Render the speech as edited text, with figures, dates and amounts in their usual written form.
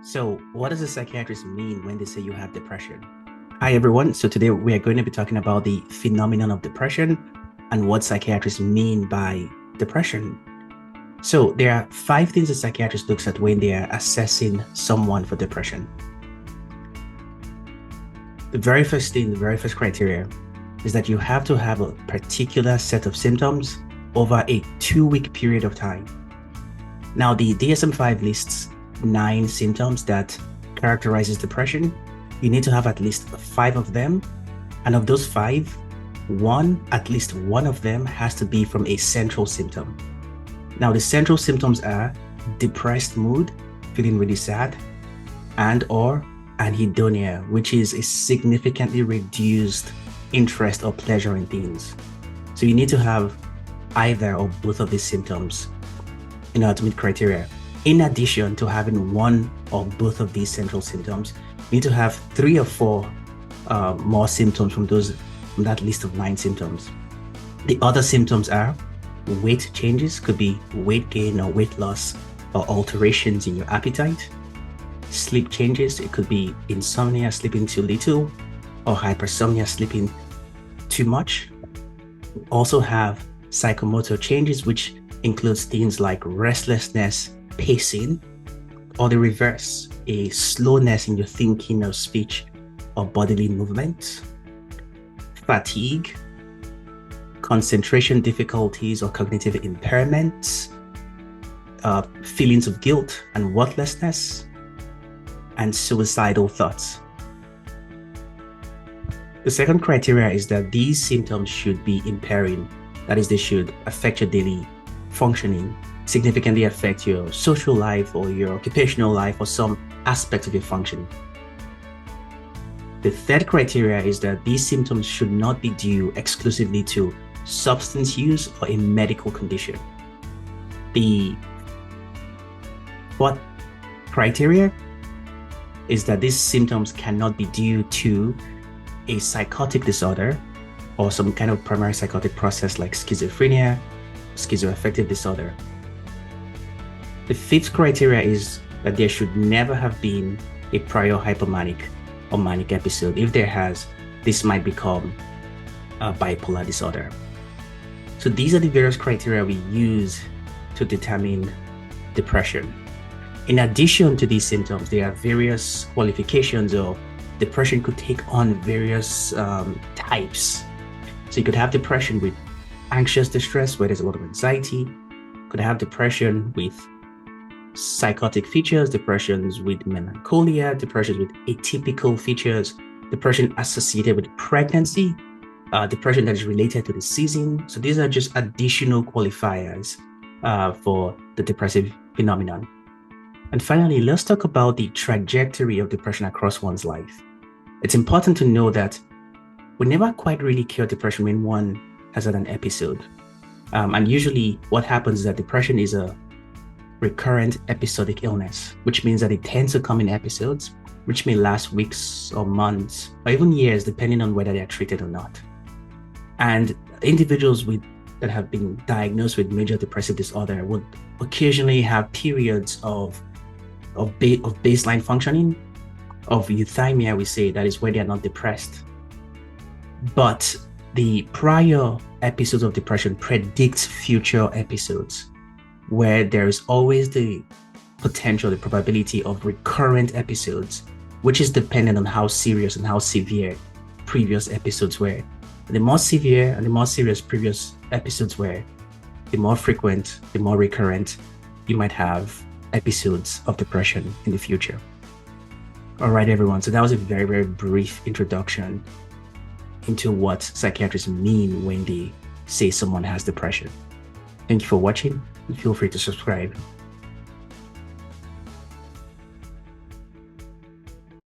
So, what does a psychiatrist mean when they say you have depression? Hi, everyone. So, today we are going to be talking about the phenomenon of depression and what psychiatrists mean by depression. So, there are 5 things a psychiatrist looks at when they are assessing someone for depression. The very first thing, the very first criteria is that you have to have a particular set of symptoms over a 2-week period of time. Now, the DSM-5 lists 9 symptoms that characterizes depression. You need to have at least 5 of them, and of those 5, at least one of them has to be from a central symptom. Now, the central symptoms are depressed mood, feeling really sad, and or anhedonia, which is a significantly reduced interest or pleasure in things. So you need to have either or both of these symptoms in order to meet criteria. In addition to having one or both of these central symptoms, you need to have 3 or 4 more symptoms from that list of 9 symptoms. The other symptoms are weight changes, could be weight gain or weight loss, or alterations in your appetite. Sleep changes, it could be insomnia, sleeping too little, or hypersomnia, sleeping too much. We also have psychomotor changes, which includes things like restlessness, pacing, or the reverse, a slowness in your thinking or speech or bodily movement. Fatigue, concentration difficulties or cognitive impairments, feelings of guilt and worthlessness, and suicidal thoughts. The second criteria is that these symptoms should be impairing. That is, they should affect your daily functioning, significantly affect your social life or your occupational life or some aspect of your function. The third criteria is that these symptoms should not be due exclusively to substance use or a medical condition. The fourth criteria is that these symptoms cannot be due to a psychotic disorder or some kind of primary psychotic process like schizophrenia, schizoaffective disorder. The fifth criteria is that there should never have been a prior hypomanic or manic episode. If there has, this might become a bipolar disorder. So these are the various criteria we use to determine depression. In addition to these symptoms, there are various qualifications of depression could take on various types. So you could have depression with anxious distress, where there's a lot of anxiety. You could have depression with psychotic features, depressions with melancholia, depressions with atypical features, depression associated with pregnancy, depression that is related to the season. So these are just additional qualifiers for the depressive phenomenon. And finally, let's talk about the trajectory of depression across one's life. It's important to know that we never quite really cure depression when one has had an episode. And usually what happens is that depression is a recurrent episodic illness, which means that it tends to come in episodes, which may last weeks or months, or even years, depending on whether they are treated or not. And individuals that have been diagnosed with major depressive disorder would occasionally have periods of baseline functioning, of euthymia, we say, that is where they are not depressed. But the prior episodes of depression predicts future episodes, where there is always the potential, the probability of recurrent episodes, which is dependent on how serious and how severe previous episodes were. The more severe and the more serious previous episodes were, the more frequent, the more recurrent you might have episodes of depression in the future. All right, everyone. So that was a very, very brief introduction into what psychiatrists mean when they say someone has depression. Thank you for watching, and feel free to subscribe.